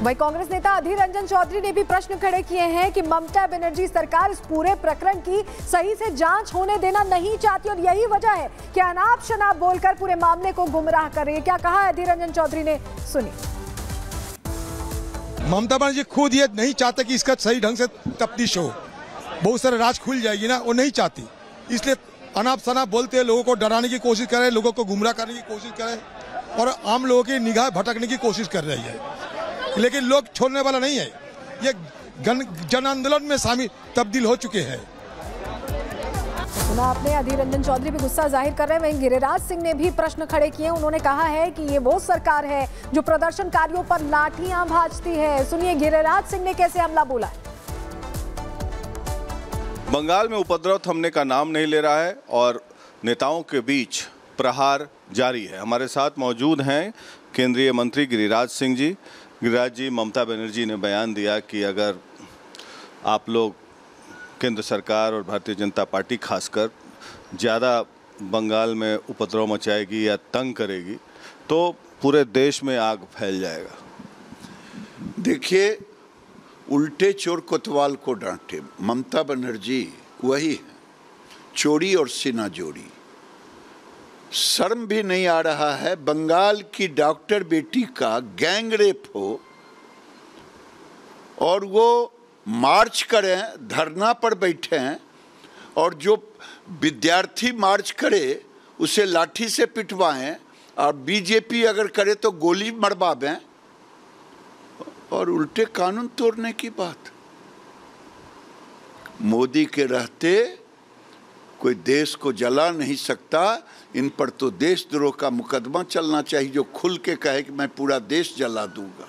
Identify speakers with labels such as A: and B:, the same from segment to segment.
A: वहीं कांग्रेस नेता अधीर रंजन चौधरी ने भी प्रश्न खड़े किए हैं कि ममता बनर्जी सरकार इस पूरे प्रकरण की सही से जांच होने देना नहीं चाहती और यही वजह है कि अनाप शनाप बोलकर पूरे मामले को गुमराह कर रही है। क्या कहा है अधीर रंजन चौधरी ने, सुनिए।
B: ममता बनर्जी खुद ये नहीं चाहते कि इसका सही ढंग से तफ्तीश हो, बहुत सारे राज खुल जाएगी ना, वो नहीं चाहती, इसलिए अनाप शनाप बोलते हैं, लोगों को डराने की कोशिश कर रहे हैं, लोगों को गुमराह करने की कोशिश कर रहे हैं और आम लोगों की निगाह भटकने की कोशिश कर रही है। लेकिन लोग छोड़ने वाला नहीं है, ये जन आंदोलन में शामिल तब्दील हो चुके हैं।
A: सुना आपने, अधीर रंजन चौधरी भी गुस्सा जाहिर कर रहे हैं। वहीं गिरिराज सिंह ने भी प्रश्न खड़े किए। उन्होंने कहा है कि ये वो सरकार है जो प्रदर्शनकारियों पर लाठियां भाजती है। सुनिए गिरिराज सिंह ने कैसे हमला बोला।
C: बंगाल में उपद्रव थमने का नाम नहीं ले रहा है और नेताओं के बीच प्रहार जारी है। हमारे साथ मौजूद हैं केंद्रीय मंत्री गिरिराज सिंह जी। गिरिराज जी, ममता बनर्जी ने बयान दिया कि अगर आप लोग केंद्र सरकार और भारतीय जनता पार्टी खासकर ज़्यादा बंगाल में उपद्रव मचाएगी या तंग करेगी तो पूरे देश में आग फैल जाएगा।
D: देखिए, उल्टे चोर कोतवाल को डांटे, ममता बनर्जी वही है, चोरी और सीना जोड़ी। शर्म भी नहीं आ रहा है, बंगाल की डॉक्टर बेटी का गैंग रेप हो और वो मार्च करें, धरना पर बैठे हैं और जो विद्यार्थी मार्च करे उसे लाठी से पिटवाएं और बीजेपी अगर करे तो गोली मरवावें और उल्टे कानून तोड़ने की बात। मोदी के रहते कोई देश को जला नहीं सकता, इन पर तो देशद्रोह का मुकदमा चलना चाहिए जो खुल के कहे कि मैं पूरा देश जला दूंगा।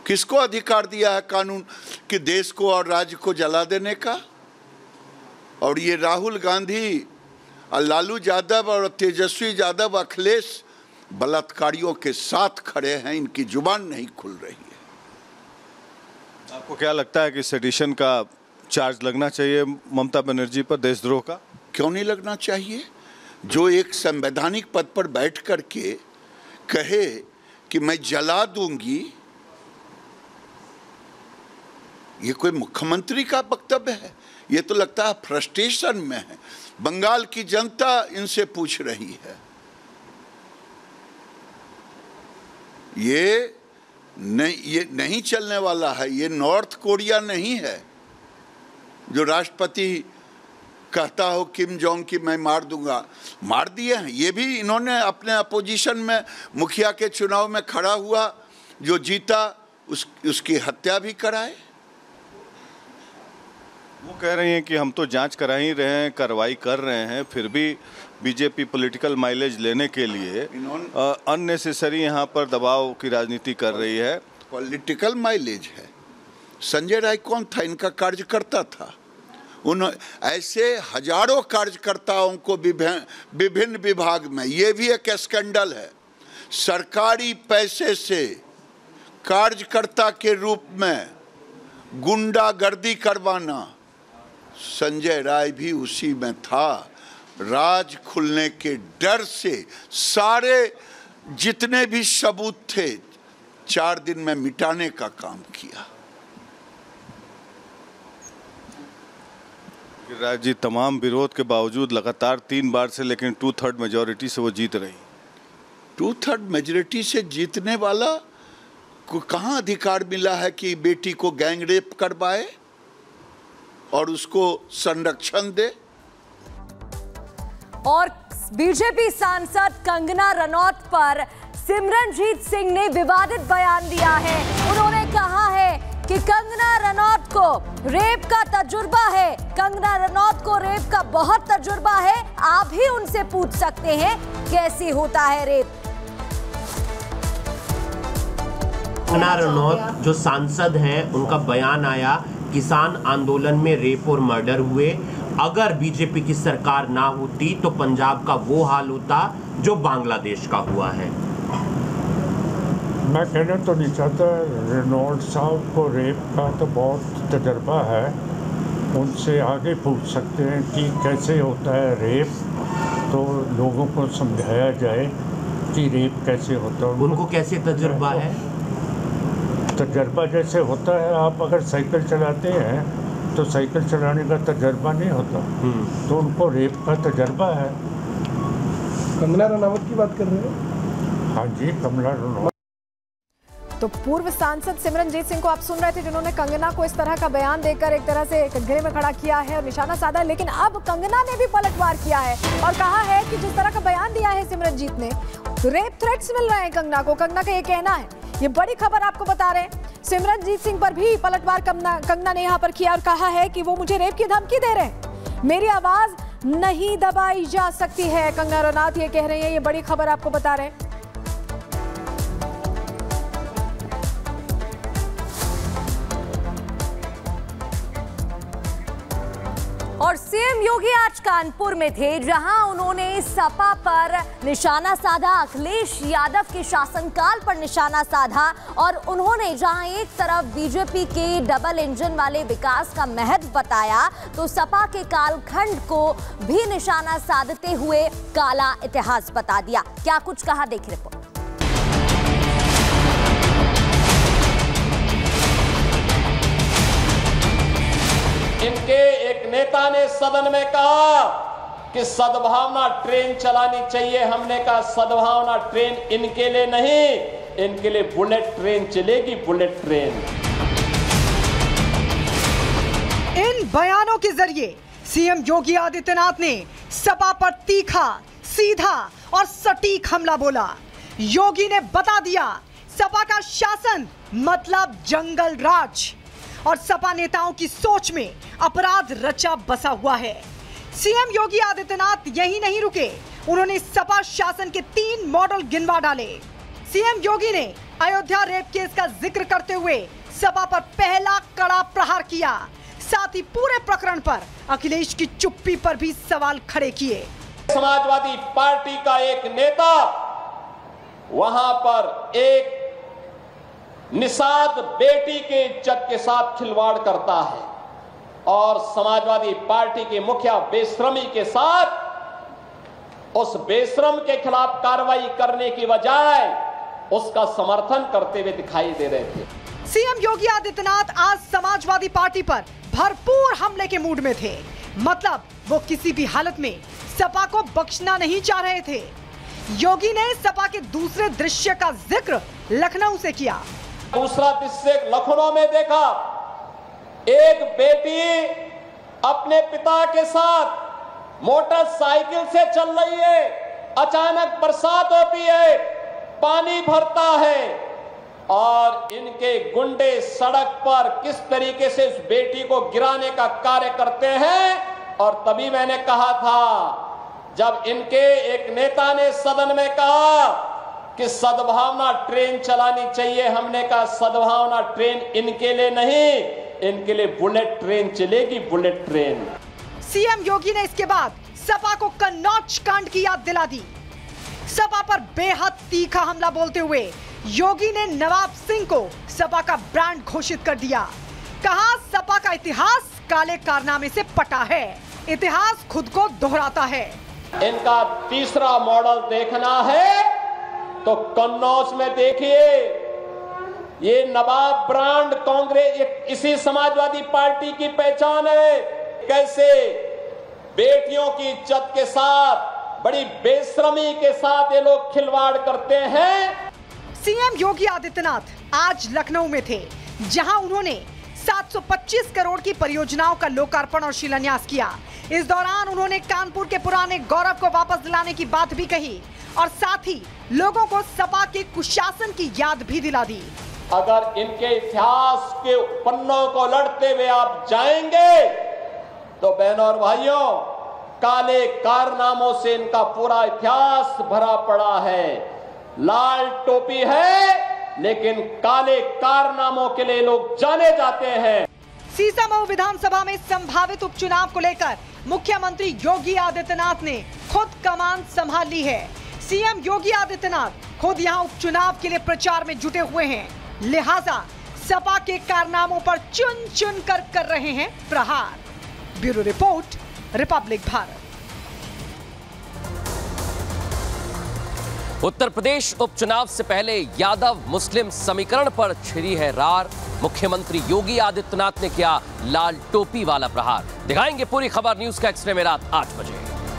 D: किसको अधिकार दिया है कानून कि देश को और राज्य को जला देने का? और ये राहुल गांधी और लालू यादव और तेजस्वी यादव, अखिलेश बलात्कारियों के साथ खड़े हैं, इनकी जुबान नहीं खुल रही है।
C: आपको क्या लगता है कि सेडिशन का चार्ज लगना चाहिए ममता बनर्जी पर, देशद्रोह का?
D: क्यों नहीं लगना चाहिए? जो एक संवैधानिक पद पर बैठ कर के कहे कि मैं जला दूंगी, ये कोई मुख्यमंत्री का वक्तव्य है? ये तो लगता है फ्रस्ट्रेशन में है। बंगाल की जनता इनसे पूछ रही है। ये नहीं चलने वाला है। ये नॉर्थ कोरिया नहीं है जो राष्ट्रपति कहता हो किम जोंग की मैं मार दूंगा। मार दिए हैं। ये भी इन्होंने अपने अपोजिशन में मुखिया के चुनाव में खड़ा हुआ, जो जीता उसकी हत्या भी कराए।
C: वो कह रही हैं कि हम तो जांच करा ही रहे हैं, कार्रवाई कर रहे हैं, फिर भी बीजेपी पॉलिटिकल माइलेज लेने के लिए अननेसेसरी यहाँ पर दबाव की राजनीति कर रही है।
D: पॉलिटिकल माइलेज है। संजय राय कौन था? इनका कार्यकर्ता था। ऐसे हजारों कार्यकर्ताओं को विभिन्न विभाग में, ये भी एक स्कैंडल है, सरकारी पैसे से कार्यकर्ता के रूप में गुंडागर्दी करवाना। संजय राय भी उसी में था। राज खुलने के डर से सारे जितने भी सबूत थे 4 दिन में मिटाने का काम किया।
C: गिरिराज जी, तमाम विरोध के बावजूद लगातार 3 बार से, लेकिन 2/3 मेजॉरिटी से वो जीत रही।
D: 2/3 मेजॉरिटी से जीतने वाला को कहाँ अधिकार मिला है कि बेटी को गैंग रेप करवाए और उसको संरक्षण दे?
E: और बीजेपी सांसद कंगना रनौत पर सिमरनजीत सिंह ने विवादित बयान दिया है। उन्होंने कहा है कि कंगना रनौत को रेप का तजुर्बा है। कंगना रनौत को रेप का बहुत तजुर्बा है। आप ही उनसे पूछ सकते हैं कैसे होता है रेप।
F: कंगना रनौत जो सांसद हैं, उनका बयान आया, किसान आंदोलन में रेप और मर्डर हुए। अगर बीजेपी की सरकार ना होती तो पंजाब का वो हाल होता जो बांग्लादेश का हुआ है।
G: मैं कहना तो नहीं चाहता, रनौत साहब को रेप का तो बहुत तजर्बा है, उनसे आगे पूछ सकते हैं कि कैसे होता है रेप, तो लोगों को समझाया जाए। कि रेप कैसे होता है।
F: उनको कैसे तजुर्बा है?
G: तजर्बा जैसे होता है, आप अगर साइकिल चलाते हैं तो साइकिल चलाने का तजर्बा नहीं होता, तो उनको रेप का तजर्बा है।
H: कंगना रनावत की बात कर रहे हैं?
G: हाँ जी, कंगना रनावत।
A: तो पूर्व सांसद सिमरनजीत सिंह को आप सुन रहे थे, जिन्होंने कंगना को इस तरह का बयान देकर एक तरह से कटघरे में खड़ा किया है और निशाना साधा। लेकिन अब कंगना ने भी पलटवार किया है और कहा है कि जिस तरह का बयान दिया है सिमरनजीत ने, रेप थ्रेट्स मिल रहे हैं कंगना को। कंगना का ये कहना है, ये बड़ी खबर आपको बता रहे हैं। सिमरनजीत सिंह पर भी पलटवार कंगना ने यहाँ पर किया और कहा है कि वो मुझे रेप की धमकी दे रहे हैं, मेरी आवाज नहीं दबाई जा सकती है। कंगना रनौत ये कह रही है, ये बड़ी खबर आपको बता रहे हैं।
E: और सीएम योगी आज कानपुर में थे, जहां उन्होंने सपा पर निशाना साधा, अखिलेश यादव के शासनकाल पर निशाना साधा। और उन्होंने जहां एक तरफ बीजेपी के डबल इंजन वाले विकास का महत्व बताया, तो सपा के कालखंड को भी निशाना साधते हुए काला इतिहास बता दिया। क्या कुछ कहा, देखिए रिपोर्ट।
I: इनके एक नेता ने सदन में कहा कि सद्भावना ट्रेन चलानी चाहिए। हमने कहा सद्भावना ट्रेन इनके लिए नहीं, इनके लिए बुलेट ट्रेन चलेगी, बुलेट ट्रेन।
J: इन बयानों के जरिए सीएम योगी आदित्यनाथ ने सपा पर तीखा, सीधा और सटीक हमला बोला। योगी ने बता दिया, सपा का शासन मतलब जंगल राज और सपा नेताओं की सोच में अपराध रचा बसा हुआ है। सीएम योगी आदित्यनाथ यही नहीं रुके, उन्होंने सपा शासन के 3 मॉडल गिनवा डाले। सीएम योगी ने अयोध्या रेप केस का जिक्र करते हुए सपा पर पहला कड़ा प्रहार किया, साथ ही पूरे प्रकरण पर अखिलेश की चुप्पी पर भी सवाल खड़े किए।
I: समाजवादी पार्टी का एक नेता वहां पर एक निषाद बेटी के इज्जत के साथ खिलवाड़ करता है और समाजवादी पार्टी के मुखिया बेशर्मी के साथ उस बेशरम के खिलाफ कार्रवाई करने की बजाय उसका समर्थन करते हुए दिखाई दे रहे थे।
J: सीएम योगी आदित्यनाथ आज समाजवादी पार्टी पर भरपूर हमले के मूड में थे, मतलब वो किसी भी हालत में सपा को बख्शना नहीं चाह रहे थे। योगी ने सपा के दूसरे दृश्य का जिक्र लखनऊ से किया।
I: दूसरा दृश्य लखनऊ में देखा, एक बेटी अपने पिता के साथ मोटरसाइकिल से चल रही है, अचानक बरसात होती है, पानी भरता है और इनके गुंडे सड़क पर किस तरीके से उस बेटी को गिराने का कार्य करते हैं। और तभी मैंने कहा था, जब इनके एक नेता ने सदन में कहा कि सद्भावना ट्रेन चलानी चाहिए, हमने कहा सद्भावना ट्रेन इनके लिए नहीं, इनके लिए बुलेट ट्रेन चलेगी, बुलेट ट्रेन।
J: सीएम योगी ने इसके बाद सपा को कन्नौज कांड की याद दिला दी। सपा पर बेहद तीखा हमला बोलते हुए योगी ने नवाब सिंह को सपा का ब्रांड घोषित कर दिया। कहा, सपा का इतिहास काले कारनामे से पटा है, इतिहास खुद को दोहराता है।
I: इनका तीसरा मॉडल देखना है तो कन्नौज में देखिए, ये नवाब ब्रांड कांग्रेस इसी समाजवादी पार्टी की पहचान है। कैसे बेटियों की इज्जत के साथ, बड़ी बेशर्मी के साथ ये लोग खिलवाड़ करते हैं।
J: सीएम योगी आदित्यनाथ आज लखनऊ में थे, जहां उन्होंने 725 करोड़ की परियोजनाओं का लोकार्पण और शिलान्यास किया। इस दौरान उन्होंने कानपुर के पुराने गौरव को वापस दिलाने की बात भी कही और साथ ही लोगों को सपा के कुशासन की याद भी दिला दी।
I: अगर इनके इतिहास के पन्नों को लड़ते हुए आप जाएंगे तो बहनों और भाइयों, काले कारनामों से इनका पूरा इतिहास भरा पड़ा है। लाल टोपी है लेकिन काले कारनामों के लिए लोग जाने जाते हैं।
J: सीसामऊ विधानसभा में संभावित उपचुनाव को लेकर मुख्यमंत्री योगी आदित्यनाथ ने खुद कमान संभाल ली है। सीएम योगी आदित्यनाथ खुद यहां उपचुनाव के लिए प्रचार में जुटे हुए हैं, लिहाजा सपा के कारनामों पर चुन चुन कर रहे हैं प्रहार। Bureau report, Republic Bharat.
K: Uttar Pradesh उपचुनाव से पहले यादव मुस्लिम समीकरण पर छिड़ी है रार। मुख्यमंत्री योगी आदित्यनाथ ने किया लाल टोपी वाला प्रहार। दिखाएंगे पूरी खबर न्यूज का एक्सरे में रात 8 बजे।